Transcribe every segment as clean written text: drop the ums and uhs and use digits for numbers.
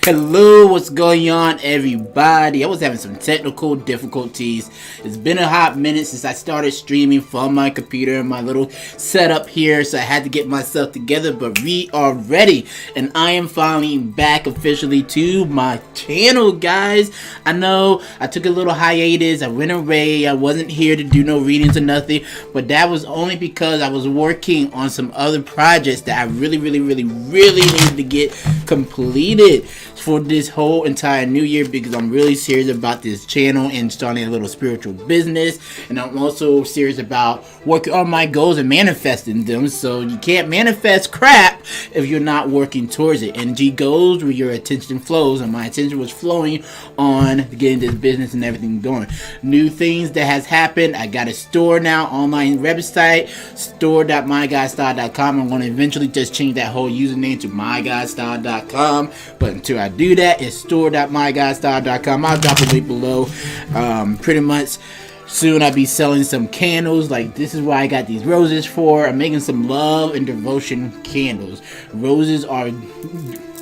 Hello, what's going on, everybody? I was having some technical difficulties. It's been a hot minute since I started streaming from my computer and my little setup here, so I had to get myself together, but we are ready, and I am finally back officially to my channel, guys. I know I took a little hiatus, I went away, I wasn't here to do no readings or nothing, but that was only because I was working on some other projects that I really needed to get completed for this whole entire new year, because I'm really serious about this channel and starting a little spiritual business, and I'm also serious about working on my goals and manifesting them. So you can't manifest crap if you're not working towards it. Energy goes where your attention flows, and my attention was flowing on getting this business and everything going. New things that has happened: I got a store now, online website, store.myguystyle.com. I'm going to eventually just change that whole username to myguystyle.com, but until I do that, it's store.myguystyle.com. I'll drop a link below. Pretty much soon I'll be selling some candles. Like, this is what I got these roses for. I'm making some love and devotion candles. Roses are,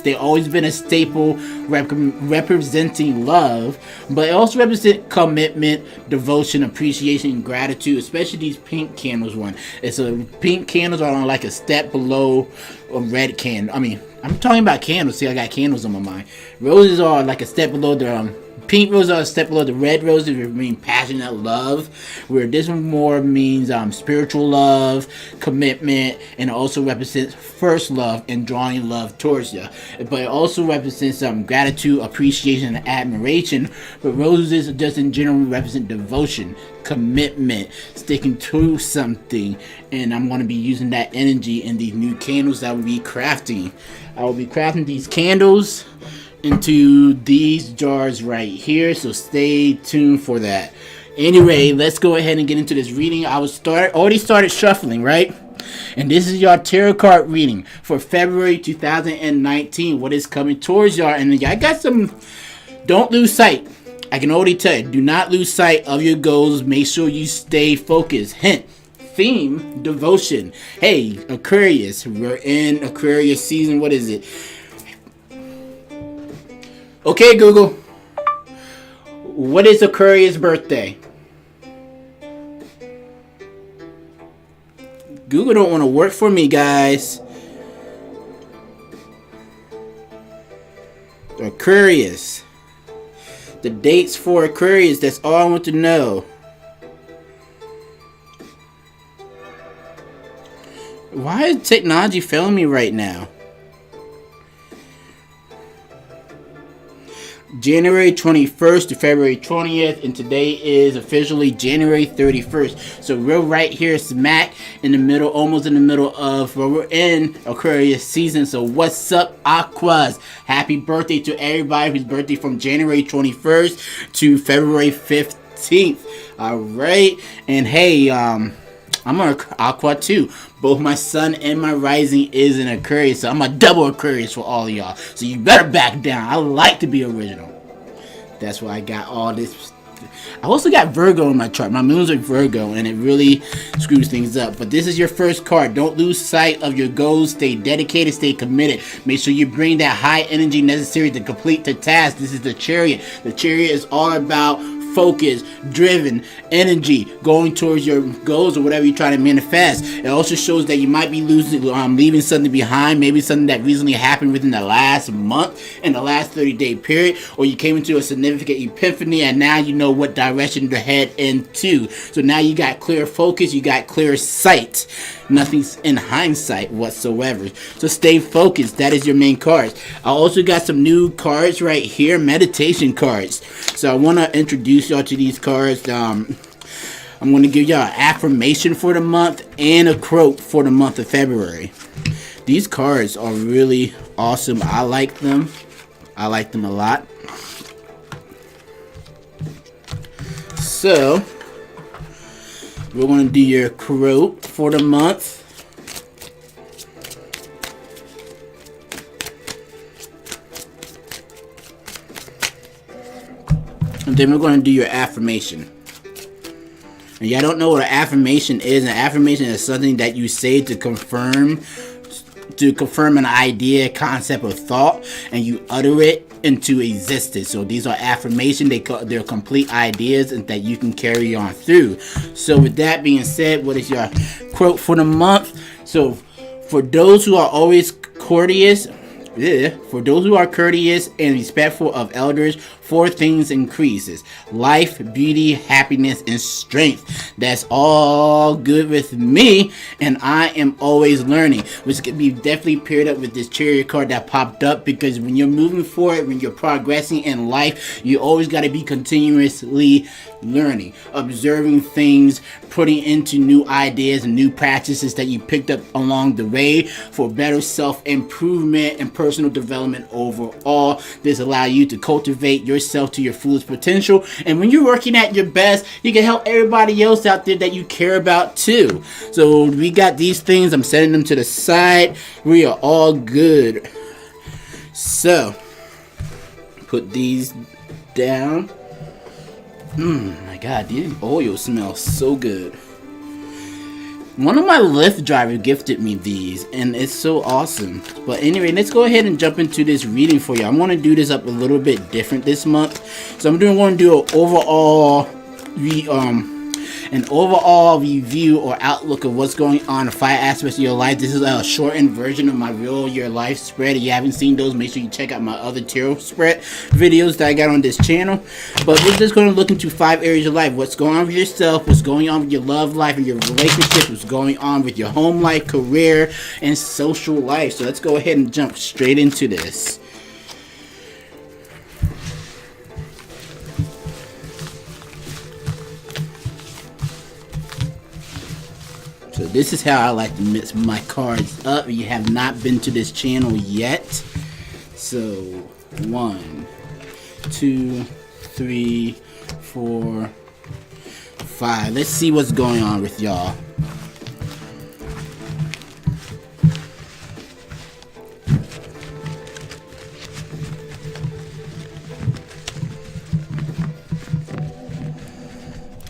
they've always been a staple representing love, but it also represent commitment, devotion, appreciation, and gratitude, especially these pink candles one. It's a pink candles are on like a step below a red candle. I mean, I'm talking about candles. See, I got candles on my mind. Roses are like a step below the pink roses are a step below the red roses, which mean passionate love, where this one more means spiritual love, commitment, and it also represents first love and drawing love towards you. But it also represents gratitude, appreciation, and admiration. But roses just in general represent devotion, commitment, sticking to something, and I'm going to be using that energy in these new candles that I will be crafting. I will be crafting these candles into these jars right here, so stay tuned for that. Anyway, let's go ahead and get into this reading. I already started shuffling, right? And this is your tarot card reading for February 2019. What is coming towards y'all? And I got some. Don't lose sight. I can already tell you, do not lose sight of your goals. Make sure you stay focused. Hint. Theme, devotion. Hey, Aquarius. We're in Aquarius season. What is it? Okay, Google. What is Aquarius' birthday? Google don't want to work for me, guys. Aquarius. The dates for Aquarius, that's all I want to know. Why is technology failing me right now? January 21st to February 20th, and today is officially January 31st. So we're right here smack in the middle, almost in the middle of where we're in Aquarius season. So what's up, Aquas? Happy birthday to everybody whose birthday from January 21st to February 15th. All right, and hey, I'm an Aqua too. Both my sun and my rising is in Aquarius, so I'm a double Aquarius for all of y'all. So you better back down. I like to be original. That's why I got all this. I also got Virgo in my chart. My moon's are Virgo, and it really screws things up. But this is your first card. Don't lose sight of your goals. Stay dedicated. Stay committed. Make sure you bring that high energy necessary to complete the task. This is the Chariot. The Chariot is all about focus, driven, energy, going towards your goals or whatever you're trying to manifest. It also shows that you might be leaving something behind, maybe something that recently happened within the last month, in the last 30-day period, or you came into a significant epiphany and now you know what direction to head into. So now you got clear focus, you got clear sight. Nothing's in hindsight whatsoever. So stay focused. That is your main cards. I also got some new cards right here, meditation cards. So I want to introduce y'all to these cards. I'm going to give y'all an affirmation for the month and a quote for the month of February. These cards are really awesome. I like them. I like them a lot. So we're going to do your quote for the month. And then we're going to do your affirmation. And y'all don't know what an affirmation is. An affirmation is something that you say to confirm to confirm an idea, concept, or thought, and you utter it into existence. So these are affirmation. They're complete ideas and that you can carry on through. So with that being said, what is your quote for the month? So for those who are always courteous, for those who are courteous and respectful of elders, 4 things increases: life, beauty, happiness, and strength. That's all good with me, and I am always learning, which can be definitely paired up with this Chariot card that popped up, because when you're moving forward, when you're progressing in life, you always got to be continuously learning, observing things, putting into new ideas and new practices that you picked up along the way for better self-improvement and personal development overall. This allows you to cultivate yourself to your fullest potential, and when you're working at your best, you can help everybody else out there that you care about too. So we got these things, I'm setting them to the side. We are all good. So put these down. My God, these oils smell so good. One of my Lyft drivers gifted me these, and it's so awesome. But anyway, let's go ahead and jump into this reading for you. I'm going to do this up a little bit different this month. So I'm going to do an overall review or outlook of what's going on in 5 aspects of your life. This is a shortened version of my real your life spread. If you haven't seen those, make sure you check out my other tarot spread videos that I got on this channel. But we're just going to look into 5 areas of life: what's going on with yourself, what's going on with your love life and your relationships, what's going on with your home life, career, and social life. So let's go ahead and jump straight into this. So this is how I like to mix my cards up. If you have not been to this channel yet. So 1, 2, 3, 4, 5. Let's see what's going on with y'all.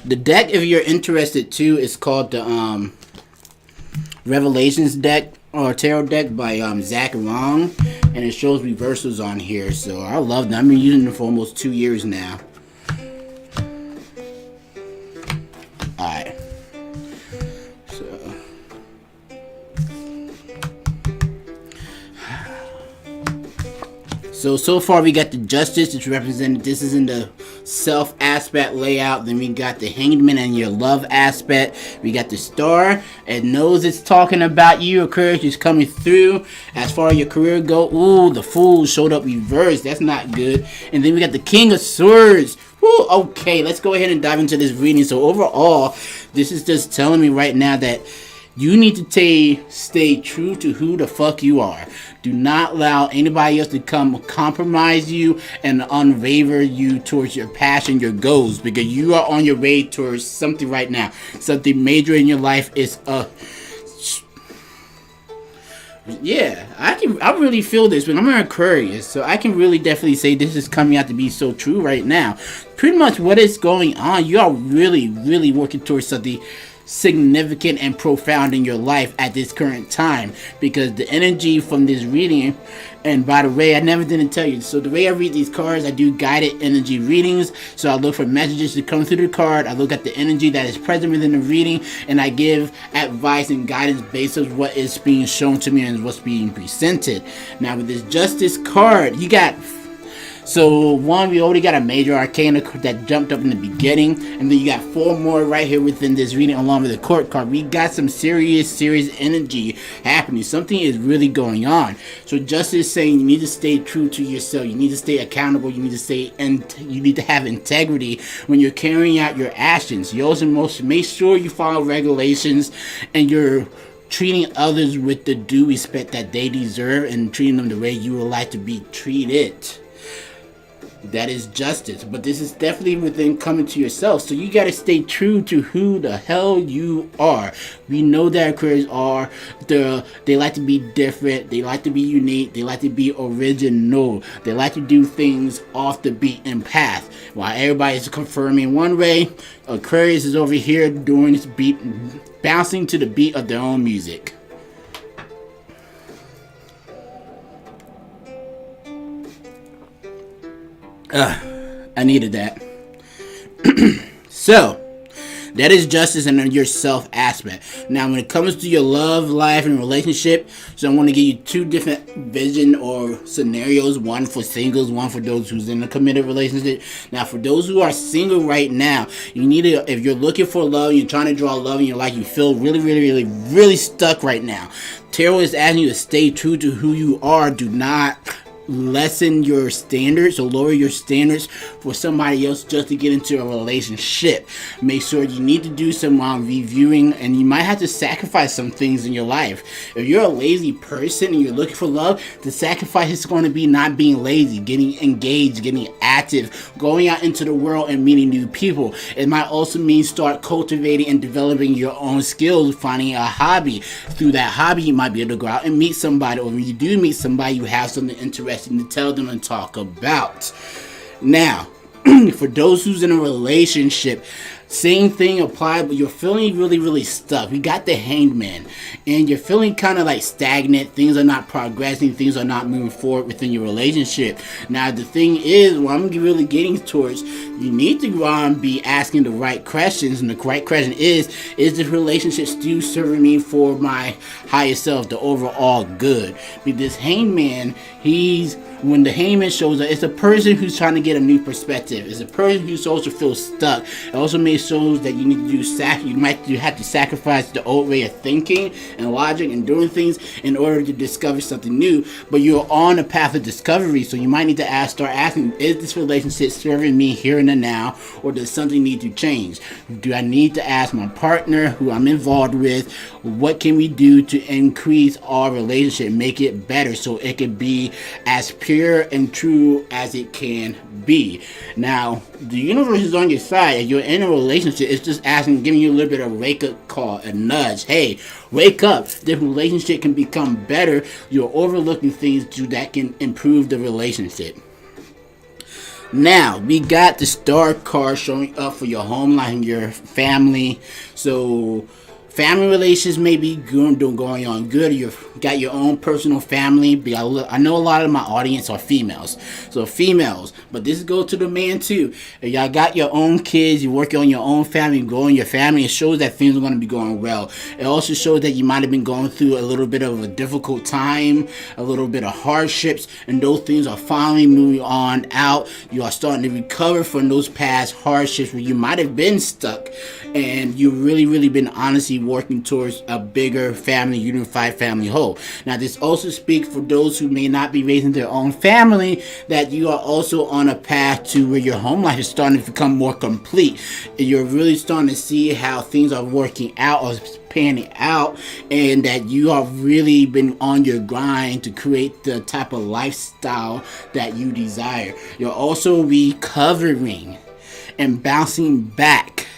The deck, if you're interested too, is called the Revelations deck or tarot deck by Zach Long, and it shows reversals on here. So I love them. I've been using them for almost 2 years now. Alright. So far we got the Justice, which represented, this is in the self aspect layout. Then we got the Hangman and your love aspect. We got the Star, it knows it's talking about you. Aquarius is coming through. As far as your career go, ooh, the Fool showed up reversed. That's not good. And then we got the King of Swords. Woo, okay, let's go ahead and dive into this reading. So overall, this is just telling me right now that you need to stay true to who the fuck you are. Do not allow anybody else to come compromise you and unwaver you towards your passion, your goals, because you are on your way towards something right now. Something major in your life is I really feel this, but I'm an Aquarius, so I can really definitely say this is coming out to be so true right now. Pretty much what is going on, you are really, really working towards something significant and profound in your life at this current time, because the energy from this reading, and by the way, I never didn't tell you, so the way I read these cards, I do guided energy readings. So I look for messages to come through the card, I look at the energy that is present within the reading, and I give advice and guidance based on what is being shown to me and what's being presented. Now with this Justice card, you got, so one, we already got a major arcana that jumped up in the beginning, and then you got 4 more right here within this reading along with the Court card. We got some serious energy happening. Something is really going on. So Justice is saying you need to stay true to yourself. You need to stay accountable. You need to stay, and you need to have integrity when you're carrying out your actions. You also must make sure you follow regulations and you're treating others with the due respect that they deserve and treating them the way you would like to be treated. That is Justice, but this is definitely within coming to yourself. So you got to stay true to who the hell you are. We know that Aquarius are they like to be different, they like to be unique, they like to be original, they like to do things off the beaten path. While everybody is confirming one way, Aquarius is over here doing this beat, bouncing to the beat of their own music. I needed that. So, that is justice and your self aspect. Now, when it comes to your love life and relationship, so I want to give you two different vision or scenarios. One for singles, one for those who's in a committed relationship. Now, for those who are single right now, you need to, if you're looking for love, you're trying to draw love in your life, you feel really stuck right now. Tarot is asking you to stay true to who you are. Do not lessen your standards or lower your standards for somebody else just to get into a relationship. Make sure you need to do some reviewing, and you might have to sacrifice some things in your life. If you're a lazy person and you're looking for love, the sacrifice is going to be not being lazy, getting engaged, getting active, going out into the world and meeting new people. It might also mean start cultivating and developing your own skills, finding a hobby. Through that hobby, you might be able to go out and meet somebody, or when you do meet somebody, you have something interesting to tell them and talk about. Now, for those who's in a relationship, same thing applies, but you're feeling really stuck. We got the Hanged Man, and you're feeling kind of like stagnant. Things are not progressing. Things are not moving forward within your relationship. Now, the thing is, what I'm really getting towards, you need to be asking the right questions, and the right question is this relationship still serving me for my higher self, the overall good? Because this Hanged Man, when the Hangman shows up, it's a person who's trying to get a new perspective. It's a person who's also feels stuck. It also may shows that you need to do you have to sacrifice the old way of thinking and logic and doing things in order to discover something new. But you're on a path of discovery, so you might need to start asking, is this relationship serving me here and now, or does something need to change? Do I need to ask my partner who I'm involved with, what can we do to increase our relationship, make it better so it can be as pure and true as it can be? Now, the universe is on your side. If you're in a relationship, it's just giving you a little bit of a wake-up call, a nudge. Hey, wake up. This relationship can become better. You're overlooking things that can improve the relationship. Now, we got the Star card showing up for your home life and your family. So, family relations may be going on good. You've got your own personal family. I know a lot of my audience are females. So females, but this goes to the man too. If y'all got your own kids, you're working on your own family, growing your family, it shows that things are going to be going well. It also shows that you might have been going through a little bit of a difficult time, a little bit of hardships, and those things are finally moving on out. You are starting to recover from those past hardships where you might have been stuck, and you've really been honestly working towards a bigger family, unified family whole. Now, this also speaks for those who may not be raising their own family, that you are also on a path to where your home life is starting to become more complete. You're really starting to see how things are working out or panning out, and that you have really been on your grind to create the type of lifestyle that you desire. You're also recovering and bouncing back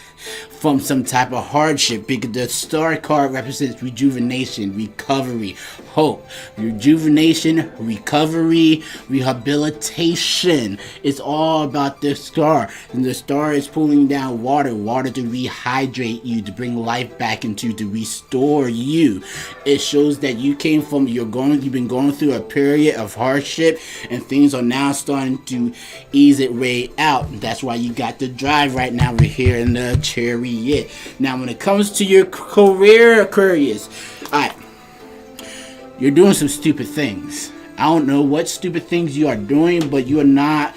from some type of hardship, because the Star card represents rejuvenation, recovery, hope. Rejuvenation, recovery, rehabilitation. It's all about the Star. And the Star is pulling down water to rehydrate you, to bring life back into you, to restore you. It shows that you've been going through a period of hardship, and things are now starting to ease it way out. That's why you got the drive right now. We're here in the Chariot. Now, when it comes to your career, Aquarius, alright, you're doing some stupid things. I don't know what stupid things you are doing, but you are not.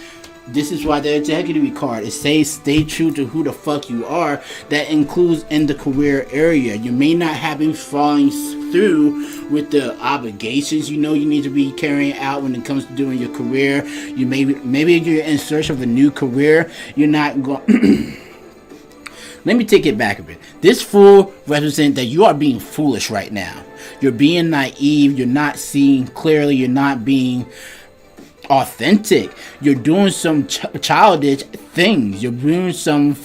This is why the Executive card, it says stay true to who the fuck you are. That includes in the career area. You may not have been following through with the obligations you need to be carrying out when it comes to doing your career. You maybe you're in search of a new career. You're not going. Let me take it back a bit. This Fool represents that you are being foolish right now. You're being naive. You're not seeing clearly. You're not being authentic. You're doing some childish things. You're doing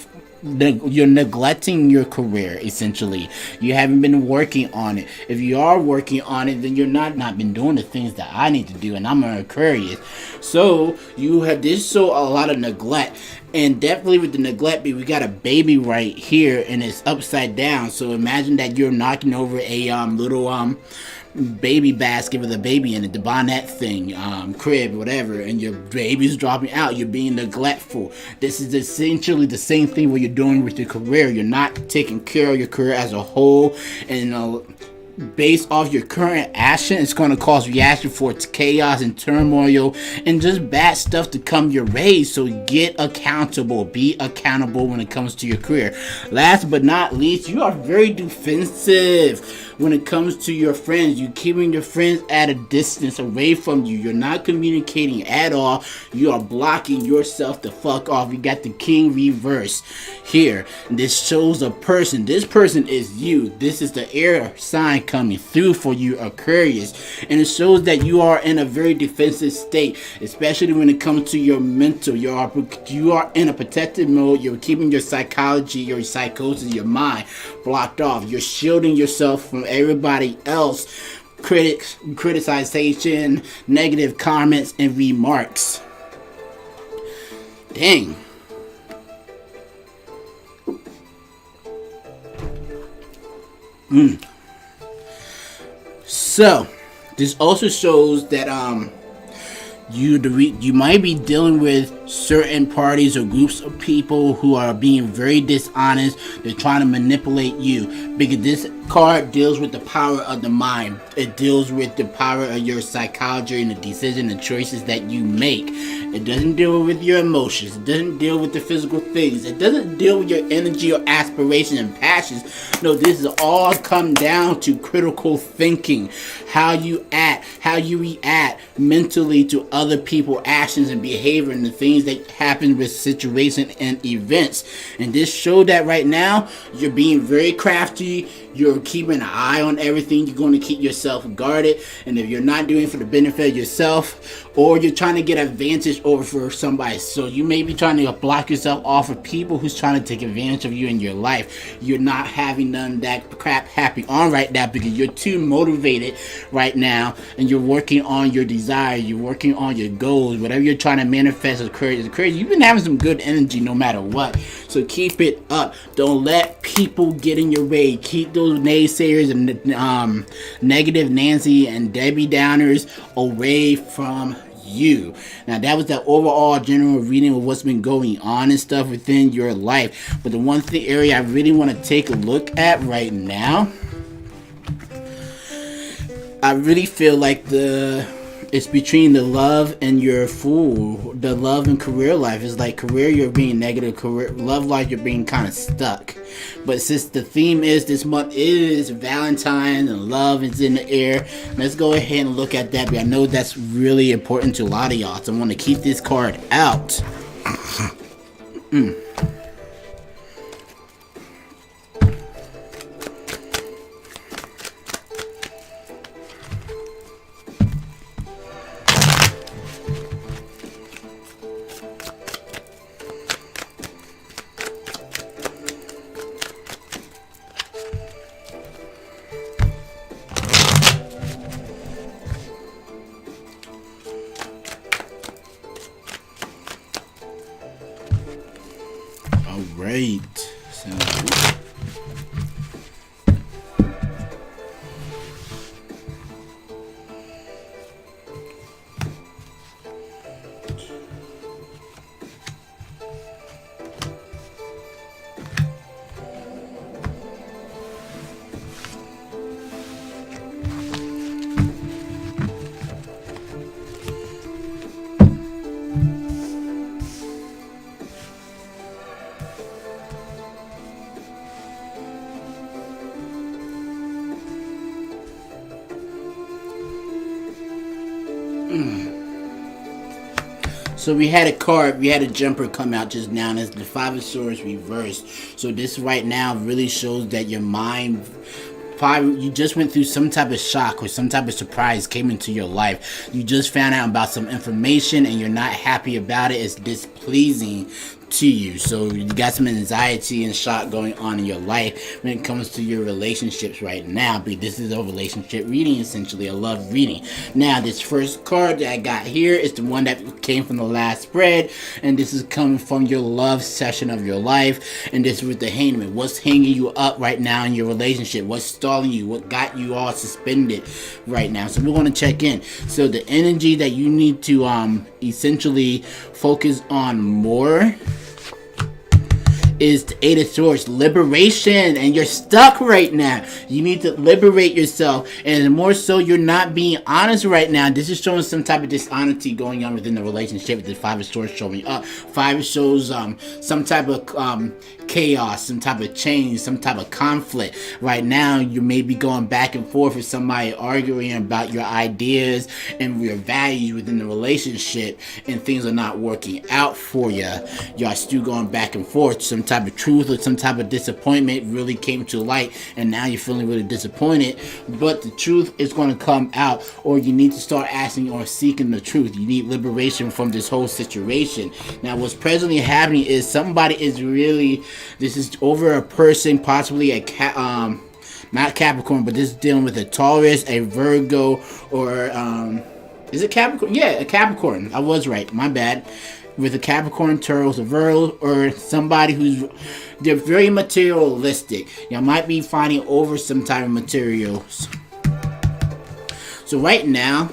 you're neglecting your career, essentially. You haven't been working on it. If you are working on it, then you're not been doing the things that I need to do, and I'm an Aquarius. So you have a lot of neglect, And definitely with the neglect, we got a baby right here, and it's upside down. So imagine that you're knocking over a little baby basket with a baby in it, the bonnet thing, crib, whatever, and your baby's dropping out. You're being neglectful. This is essentially the same thing what you're doing with your career. You're not taking care of your career as a whole, and based off your current action, it's going to cause reaction for chaos and turmoil and just bad stuff to come your way. So get accountable. Be accountable when it comes to your career. Last but not least, you are very defensive when it comes to your friends. You're keeping your friends at a distance away from you. You're not communicating at all. You are blocking yourself the fuck off. You got the king reverse here. This shows a person. This person is you. This is the air sign coming through for you, Aquarius. And it shows that you are in a very defensive state, especially when it comes to your mental. You are in a protective mode. You're keeping your psychology, your psychosis, your mind blocked off. You're shielding yourself from everybody else, criticization, negative comments, and remarks. Dang. So, this also shows that you might be dealing with certain parties or groups of people who are being very dishonest. They're trying to manipulate you, because this card deals with the power of the mind. It deals with the power of your psychology and the decision and choices that you make. It doesn't deal with your emotions. It doesn't deal with the physical things. It doesn't deal with your energy or aspiration and passions. No, this is all come down to critical thinking. How you act, how you react mentally to other people's actions and behavior and the things that happen with situations and events. And this showed that right now you're being very crafty. You're keeping an eye on everything. You're going to keep yourself guarded. And if you're not doing it for the benefit of yourself, or you're trying to get advantage over for somebody, so you may be trying to block yourself off of people who's trying to take advantage of you in your life. You're not having none of that crap happen on right now, because you're too motivated right now, and you're working on your desire. You're working on your goals. Whatever you're trying to manifest as courage. You've been having some good energy no matter what. So keep it up. Don't let people get in your way. Keep those naysayers and negative Nancy and Debbie Downers away from you. Now, that was the overall general reading of what's been going on and stuff within your life. But the one thing area I really want to take a look at right now, I really feel like it's between the love and your fool. The love and career life is like career, you're being negative. Career, love life, you're being kind of stuck. But since the theme is this month is Valentine and love is in the air, let's go ahead and look at that. But I know that's really important to a lot of y'all, so I want to keep this card out. Alright, so So we had a jumper come out just now, and it's the Five of Swords reversed. So this right now really shows that your mind, probably you just went through some type of shock or some type of surprise came into your life. You just found out about some information and you're not happy about it. It's displeasing to you. So you got some anxiety and shock going on in your life when it comes to your relationships right now. But this is a relationship reading, essentially a love reading. Now, this first card that I got here is the one that came from the last spread, and this is coming from your love session of your life. And this was the Hangman. What's hanging you up right now in your relationship? What's stalling you? What got you all suspended right now? So we're going to check in. So the energy that you need to essentially focus on more is the Eight of Swords, liberation, and you're stuck right now. You need to liberate yourself, and more so, you're not being honest right now. This is showing some type of dishonesty going on within the relationship. The Five of Swords showing up. Five shows some type of chaos, some type of change, some type of conflict. Right now, you may be going back and forth with somebody, arguing about your ideas and your values within the relationship, and things are not working out for you. Y'all still going back and forth. Some type of truth or some type of disappointment really came to light, and now you're feeling really disappointed, but the truth is going to come out, or you need to start asking or seeking the truth. You need liberation from this whole situation. Now, what's presently happening is somebody is really, this is over a person, possibly a not Capricorn, but this is dealing with a Taurus, a Virgo, or is it Capricorn? Yeah, a Capricorn. I was right, my bad. With a Capricorn, Taurus, a Virgo, or somebody they're very materialistic. You might be fighting over some type of materials. So right now,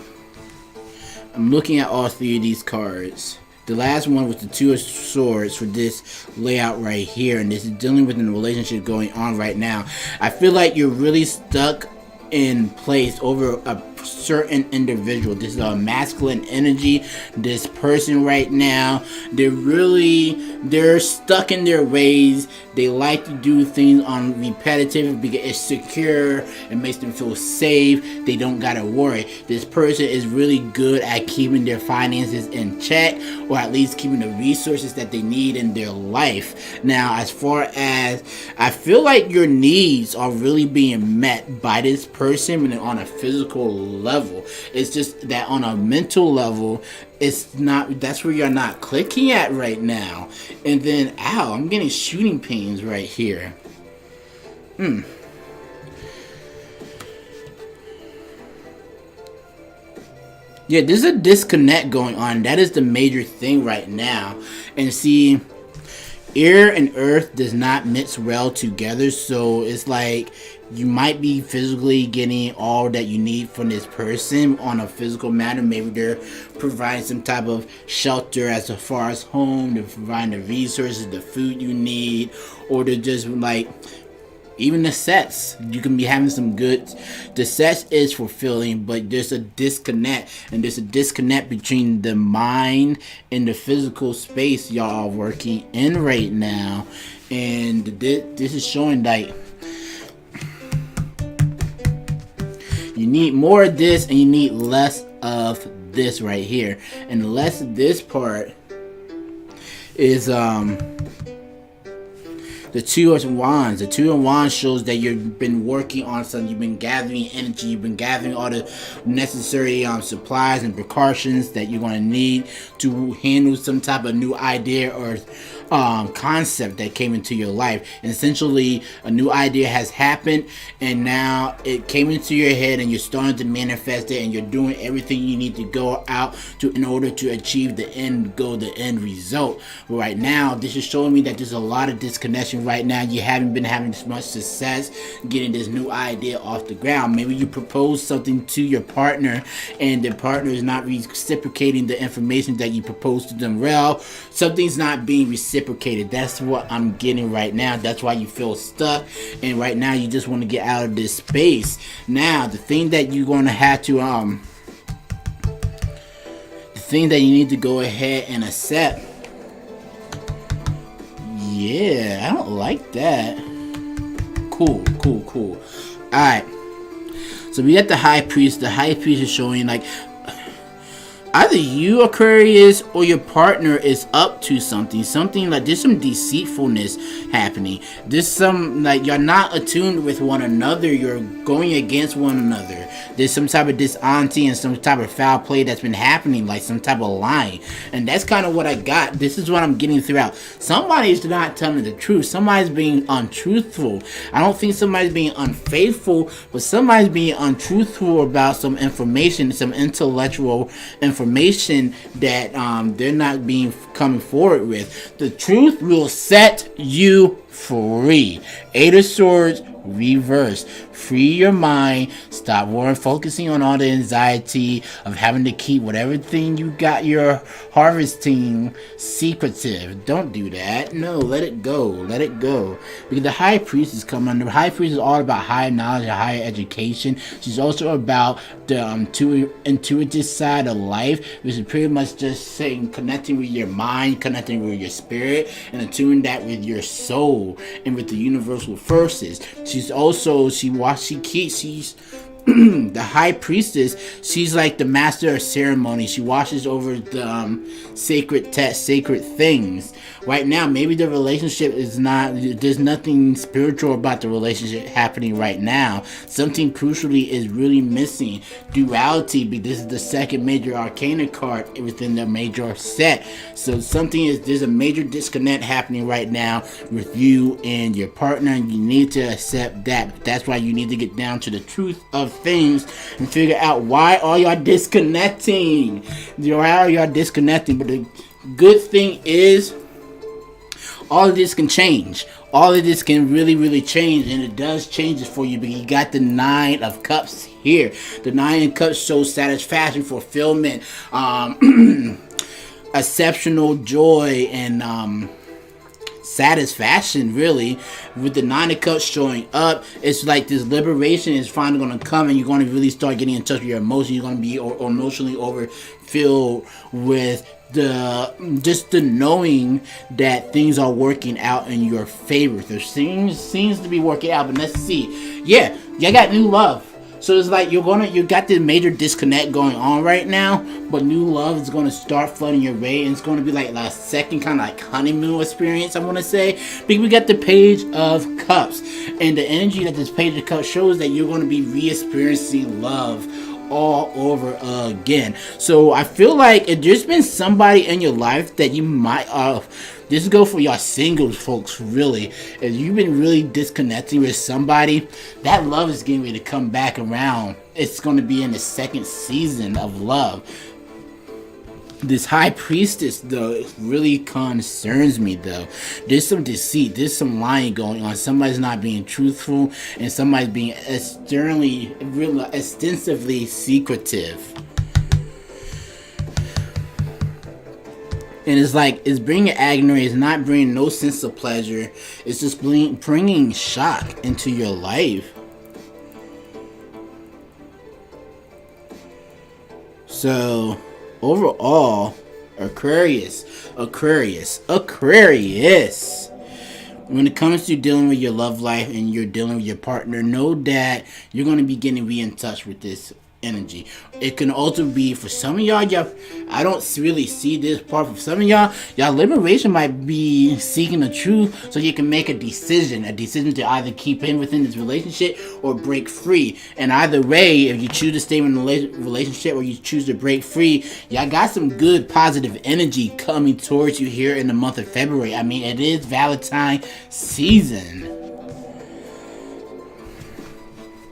I'm looking at all three of these cards. The last one was the Two of Swords for this layout right here, and this is dealing with a relationship going on right now. I feel like you're really stuck in place over a certain individual. This is a masculine energy. This person right now, they're stuck in their ways. They like to do things on repetitive because it's secure. It makes them feel safe. They don't gotta worry. This person is really good at keeping their finances in check, or at least keeping the resources that they need in their life. Now, as far as I feel like your needs are really being met by this person on a physical level. It's just that on a mental level, it's not, that's where you're not clicking at right now. And then, ow, I'm getting shooting pains right here. Yeah, there's a disconnect going on. That is the major thing right now. And see, air and earth does not mix well together, so it's like you might be physically getting all that you need from this person on a physical matter. Maybe they're providing some type of shelter as far as home, they're providing the resources, the food you need, or they're just like, even the sets, you can be having some good, the sets is fulfilling, but there's a disconnect, and there's a disconnect between the mind and the physical space y'all are working in right now. And this is showing like you need more of this and you need less of this right here. And less of this part is the Two of Wands. The Two of Wands shows that you've been working on something. You've been gathering energy. You've been gathering all the necessary supplies and precautions that you're going to need to handle some type of new idea or concept that came into your life. And essentially, a new idea has happened, and now it came into your head, and you're starting to manifest it, and you're doing everything you need to go out to in order to achieve the end goal, the end result. Right now, this is showing me that there's a lot of disconnection right now. You haven't been having as much success getting this new idea off the ground. Maybe you propose something to your partner, and the partner is not reciprocating the information that you proposed to them. Well, something's not being reciprocated. That's what I'm getting right now. That's why you feel stuck, and right now you just want to get out of this space. Now, the thing that you're going to have to the thing that you need to go ahead and accept. Yeah, I don't like that. Cool. Alright. So we got the High Priest. The High Priest is showing like either you, Aquarius, or your partner is up to something like there's some deceitfulness happening. There's some, like, you're not attuned with one another, you're going against one another. There's some type of dishonesty and some type of foul play that's been happening, like some type of lying. And that's kind of what I got. This is what I'm getting throughout. Somebody's not telling the truth. Somebody's being untruthful. I don't think somebody's being unfaithful, but somebody's being untruthful about some information, some intellectual information that they're not being coming forward with. The truth will set you free. Eight of Swords reverse. Free your mind. Stop worrying, focusing on all the anxiety of having to keep whatever thing you got you're harvesting secretive. Don't do that. No, let it go. Let it go. Because the High Priestess come under. The High Priestess is all about higher knowledge and higher education. She's also about the intuitive side of life, which is pretty much just saying connecting with your mind, connecting with your spirit, and attuning that with your soul and with the universal forces. She's also she's the High Priestess. She's like the master of ceremony. She watches over the sacred text, sacred things. Right now, maybe the relationship is not, there's nothing spiritual about the relationship happening right now. Something crucially is really missing. Duality, because this is the second major arcana card within the major set. So there's a major disconnect happening right now with you and your partner, and you need to accept that. That's why you need to get down to the truth of things and figure out why are y'all disconnecting. Why are y'all disconnecting? But the good thing is, all of this can change. All of this can really, really change, and it does change it for you. But you got the Nine of Cups here. The Nine of Cups shows satisfaction, fulfillment, exceptional joy, and satisfaction, really. With the Nine of Cups showing up, it's like this liberation is finally going to come, and you're going to really start getting in touch with your emotions. You're going to be emotionally overfilled with the knowing that things are working out in your favor. There seems to be working out, but let's see. Yeah, you got new love. So it's like you got this major disconnect going on right now, but new love is going to start flooding your way, and it's going to be like a second kind of like honeymoon experience, I want to say. Because we got the Page of Cups, and the energy that this Page of Cups shows that you're going to be re-experiencing love all over again. So I feel like if there's been somebody in your life that you might this go for y'all singles folks, really. If you've been really disconnecting with somebody, that love is getting ready to come back around. It's going to be in the second season of love. This High Priestess, though, it really concerns me, though. There's some deceit, there's some lying going on. Somebody's not being truthful, and somebody's being extensively secretive. And it's like, it's bringing agony, it's not bringing no sense of pleasure. It's just bringing shock into your life. So, overall, Aquarius. When it comes to dealing with your love life and you're dealing with your partner, know that you're going to be getting in touch with this energy. It can also be for some of y'all, I don't really see this part. For some of y'all liberation might be seeking the truth, so you can make a decision to either keep in within this relationship or break free. And either way, if you choose to stay in a relationship or you choose to break free, y'all got some good positive energy coming towards you here in the month of February. I mean, it is Valentine season.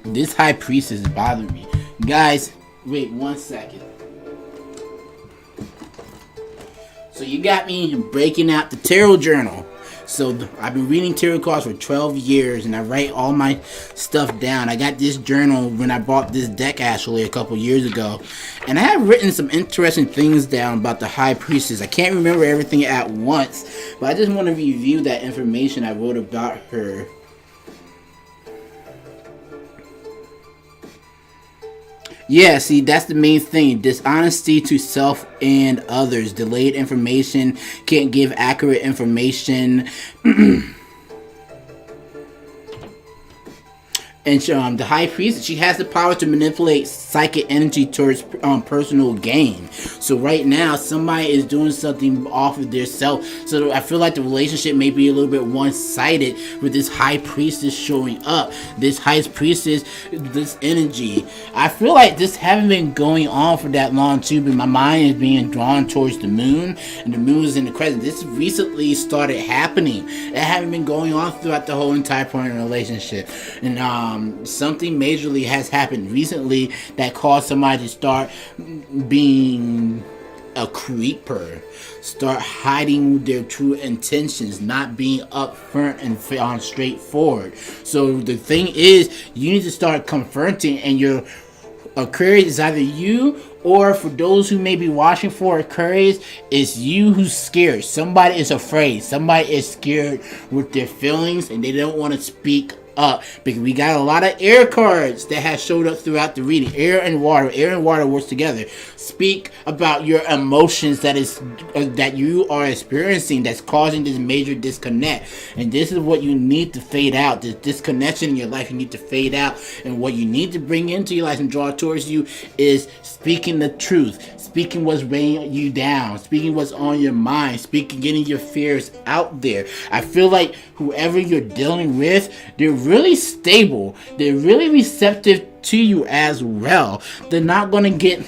This High Priestess is bothering me. Guys, wait 1 second. So you got me breaking out the tarot journal. So I've been reading tarot cards for 12 years, and I write all my stuff down. I got this journal when I bought this deck actually a couple years ago, and I have written some interesting things down about the High Priestess. I can't remember everything at once, but I just want to review that information I wrote about her. Yeah, see, that's the main thing. Dishonesty to self and others. Delayed information. Can't give accurate information. And the high priest, she has the power to manipulate psychic energy towards personal gain. So right now, somebody is doing something off of their self. So I feel like the relationship may be a little bit one-sided with this high priestess showing up. This high priestess, this energy. I feel like this hasn't been going on for that long too, but my mind is being drawn towards the moon, and the moon is in the crescent. This recently started happening. It hasn't been going on throughout the whole entire point of the relationship. And something majorly has happened recently that caused somebody to start being a creeper, start hiding their true intentions, not being upfront and straightforward. So the thing is, you need to start confronting, and your Aquarius is either you, or for those who may be watching for Aquarius, it's you who's scared. Somebody is afraid. Somebody is scared with their feelings, and they don't want to speak up, because we got a lot of air cards that have showed up throughout the reading. Air and water works together. Speak about your emotions that you are experiencing that's causing this major disconnect, and this is what you need to fade out. This disconnection in your life, you need to fade out, and what you need to bring into your life and draw towards you is speaking the truth, speaking what's weighing you down, speaking what's on your mind, speaking, getting your fears out there. I feel like whoever you're dealing with, they're really stable. They're really receptive to you as well. They're not going to get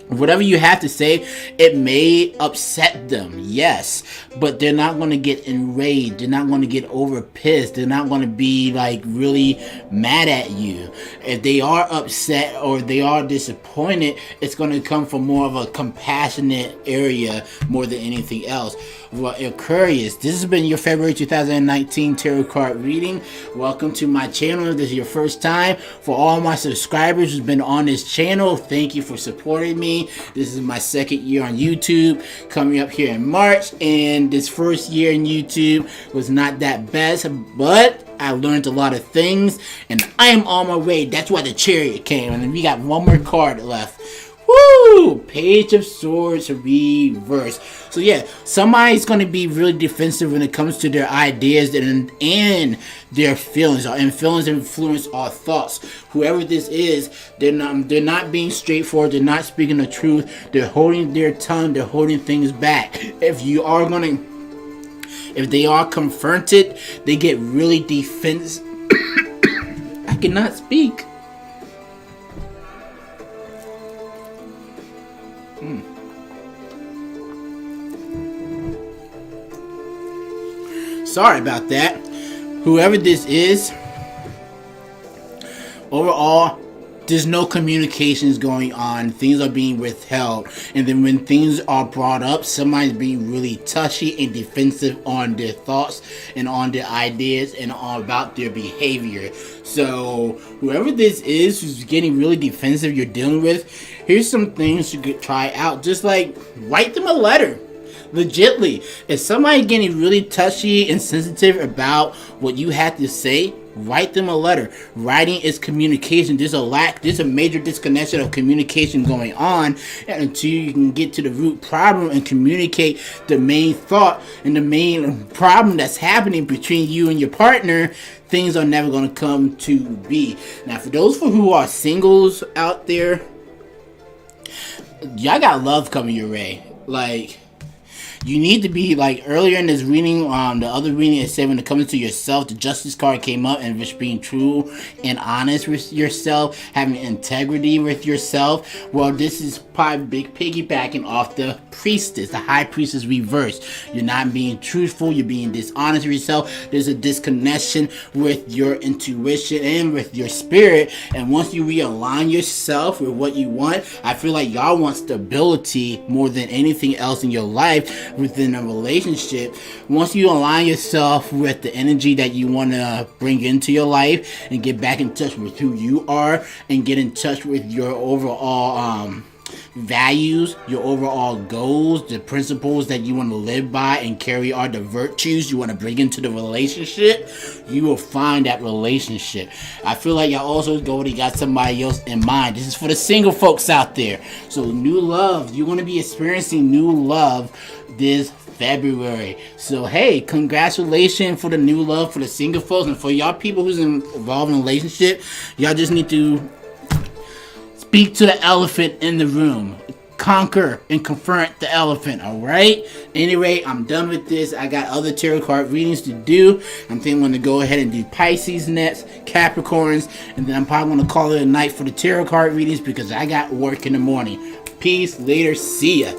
whatever you have to say. It may upset them, yes, but they're not going to get enraged. They're not going to get over pissed. They're not going to be like really mad at you. If they are upset or they are disappointed, it's going to come from more of a compassionate area more than anything else. Well, Aquarius, this has been your February 2019 tarot card reading. Welcome to my channel. If this is your first time. For all my subscribers who's been on this channel, thank you for supporting me. This is my second year on YouTube, coming up here in March, and this first year in YouTube was not that best, but I learned a lot of things, and I am on my way. That's why the Chariot came, and we got one more card left. Woo! Page of Swords reverse. So yeah, somebody's going to be really defensive when it comes to their ideas and their feelings. And feelings influence our thoughts. Whoever this is, they're not being straightforward. They're not speaking the truth. They're holding their tongue. They're holding things back. If they are confronted, they get really defensive. I cannot speak. Sorry about that. Whoever this is, overall, there's no communications going on. Things are being withheld. And then when things are brought up, somebody's being really touchy and defensive on their thoughts and on their ideas and about their behavior. So whoever this is who's getting really defensive you're dealing with, here's some things you could try out. Just like write them a letter. Legitly, if somebody getting really touchy and sensitive about what you have to say, write them a letter. Writing is communication. There's a major disconnection of communication going on, and until you can get to the root problem and communicate the main thought and the main problem that's happening between you and your partner, things are never going to come to be. Now, for those who are singles out there, y'all got love coming your way. Like, you need to be, like, earlier in this reading, the other reading, it said when it comes to yourself, the Justice card came up, and just being true and honest with yourself, having integrity with yourself. Well, this is probably big piggybacking off the Priestess, the High Priestess reverse. You're not being truthful, you're being dishonest with yourself. There's a disconnection with your intuition and with your spirit, and once you realign yourself with what you want, I feel like y'all want stability more than anything else in your life within a relationship. Once you align yourself with the energy that you want to bring into your life and get back in touch with who you are and get in touch with your overall values, your overall goals, the principles that you want to live by and carry are the virtues you want to bring into the relationship, you will find that relationship. I feel like y'all also already got somebody else in mind. This is for the single folks out there. So new love, you're going to be experiencing new love this February. So hey, congratulations for the new love for the single folks, and for y'all people who's involved in a relationship, y'all just need to speak to the elephant in the room. Conquer and confront the elephant, alright? Anyway, I'm done with this. I got other tarot card readings to do. I'm thinking I'm going to go ahead and do Pisces next, Capricorns, and then I'm probably going to call it a night for the tarot card readings because I got work in the morning. Peace, later, see ya.